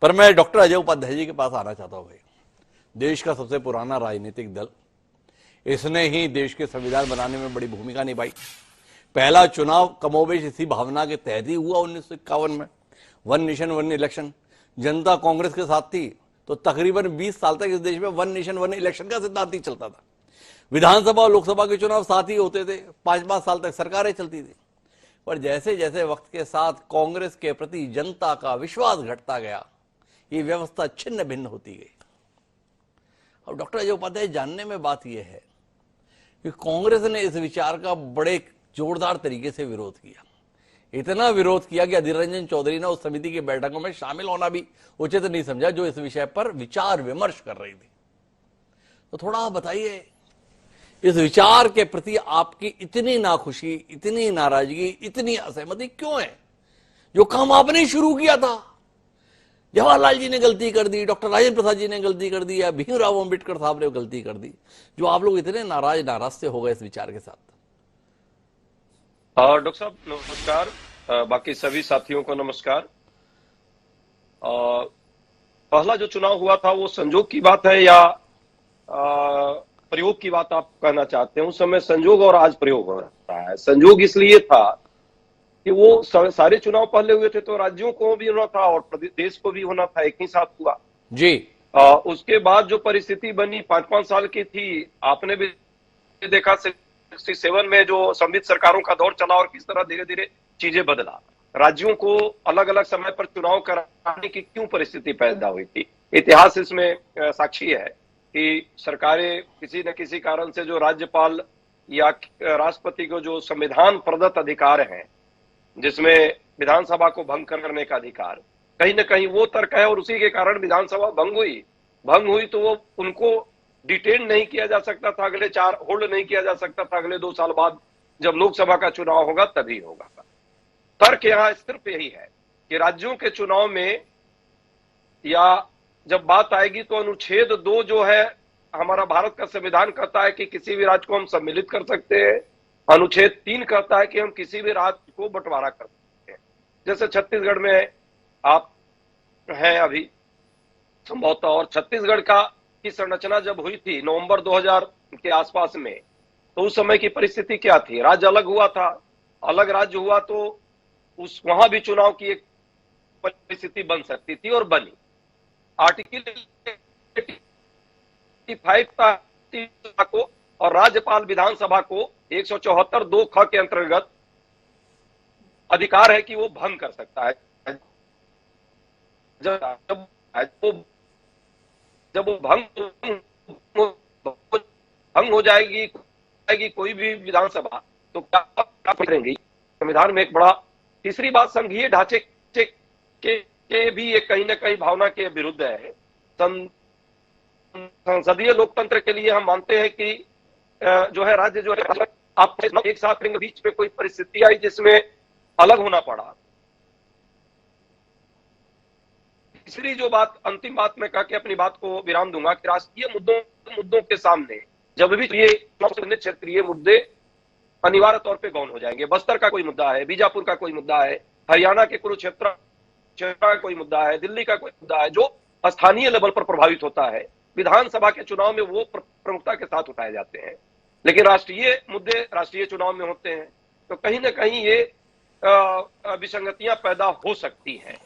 पर मैं डॉक्टर अजय उपाध्याय जी के पास आना चाहता हूं। भाई, देश का सबसे पुराना राजनीतिक दल, इसने ही देश के संविधान बनाने में बड़ी भूमिका निभाई। पहला चुनाव कमोबेश इसी भावना के तहत ही हुआ 1951 में, वन नेशन वन इलेक्शन। जनता कांग्रेस के साथ थी तो तकरीबन 20 साल तक इस देश में वन नेशन वन इलेक्शन का सिद्धांत ही चलता था। विधानसभा और लोकसभा के चुनाव साथ ही होते थे, 5-5 साल तक सरकारें चलती थी। पर जैसे जैसे वक्त के साथ कांग्रेस के प्रति जनता का विश्वास घटता गया, ये व्यवस्था छिन्न भिन्न होती गई। अब डॉक्टर अजय उपाध्याय, जानने में बात यह है कि कांग्रेस ने इस विचार का बड़े जोरदार तरीके से विरोध किया। इतना विरोध किया कि अधीर रंजन चौधरी ने उस समिति की बैठकों में शामिल होना भी उचित नहीं समझा जो इस विषय पर विचार विमर्श कर रही थी। तो थोड़ा आप बताइए, इस विचार के प्रति आपकी इतनी नाखुशी, इतनी नाराजगी, इतनी असहमति क्यों है? जो काम आपने शुरू किया था, जवाहरलाल जी ने गलती कर दी, डॉक्टर राजेंद्र प्रसाद जी ने गलती कर दी, या भीमराव अम्बेडकर साहब ने गलती कर दी, जो आप लोग इतने नाराज से हो गए इस विचार के साथ? डॉक्टर साहब नमस्कार, बाकी सभी साथियों को नमस्कार। पहला जो चुनाव हुआ था वो संजोग की बात है या प्रयोग की बात आप कहना चाहते हैं? उस समय संजोग और आज प्रयोग हो रहा है। संजोग इसलिए था कि वो सारे चुनाव पहले हुए थे तो राज्यों को भी होना था और देश को भी होना था, एक ही साथ हुआ जी। उसके बाद जो परिस्थिति बनी 5-5 साल की थी, आपने भी देखा 67 में जो संवित सरकारों का दौर चला और किस तरह धीरे धीरे चीजें बदला। राज्यों को अलग अलग समय पर चुनाव कराने की क्यों परिस्थिति पैदा हुई थी, इतिहास इसमें साक्षी है कि सरकारें किसी न किसी कारण से जो राज्यपाल या राष्ट्रपति को जो संविधान प्रदत्त अधिकार हैं, जिसमें विधानसभा को भंग करने का अधिकार, कहीं ना कहीं वो तर्क है और उसी के कारण विधानसभा भंग हुई तो वो उनको डिटेन नहीं किया जा सकता था, होल्ड नहीं किया जा सकता था, अगले 2 साल बाद जब लोकसभा का चुनाव होगा तभी होगा। तर्क यहां सिर्फ यही है कि राज्यों के चुनाव में या जब बात आएगी तो अनुच्छेद 2 जो है हमारा भारत का संविधान कहता है कि किसी भी राज्य को हम सम्मिलित कर सकते हैं। अनुच्छेद 3 कहता है कि हम किसी भी राज्य को बंटवारा कर सकते हैं। जैसे छत्तीसगढ़ में आप हैं अभी संभवतः, और छत्तीसगढ़ की संरचना जब हुई थी नवंबर 2000 के आसपास में, तो उस समय की परिस्थिति क्या थी? राज्य अलग हुआ था, अलग राज्य हुआ तो वहां भी चुनाव की एक परिस्थिति बन सकती थी और बनी। आर्टिकल 85 को और राज्यपाल विधानसभा को 174(2) ख के अंतर्गत अधिकार है कि वो भंग कर सकता है। जब वो भंग हो जाएगी कोई भी विधानसभा, तो क्या करेंगे? संविधान में एक बड़ा तीसरी बात, संघीय ढांचे के भी एक कहीं ना कहीं भावना के विरुद्ध है। संसदीय लोकतंत्र के लिए हम मानते हैं कि जो है राज्य जो है आप एक साथ रहेंगे, बीच में कोई परिस्थिति आई जिसमें अलग होना पड़ा। तीसरी जो बात, अंतिम बात मैं कह के अपनी बात को विराम दूंगा कि राष्ट्रीय मुद्दों के सामने जब भी ये क्षेत्रीय मुद्दे अनिवार्य तौर पे गौण हो जाएंगे। बस्तर का कोई मुद्दा है, बीजापुर का कोई मुद्दा है, हरियाणा के कुरुक्षेत्र का कोई मुद्दा है, दिल्ली का कोई मुद्दा है जो स्थानीय लेवल पर प्रभावित होता है, विधानसभा के चुनाव में वो प्रमुखता के साथ उठाए जाते हैं। लेकिन राष्ट्रीय मुद्दे राष्ट्रीय चुनाव में होते हैं, तो कहीं ना कहीं ये विसंगतियां पैदा हो सकती हैं।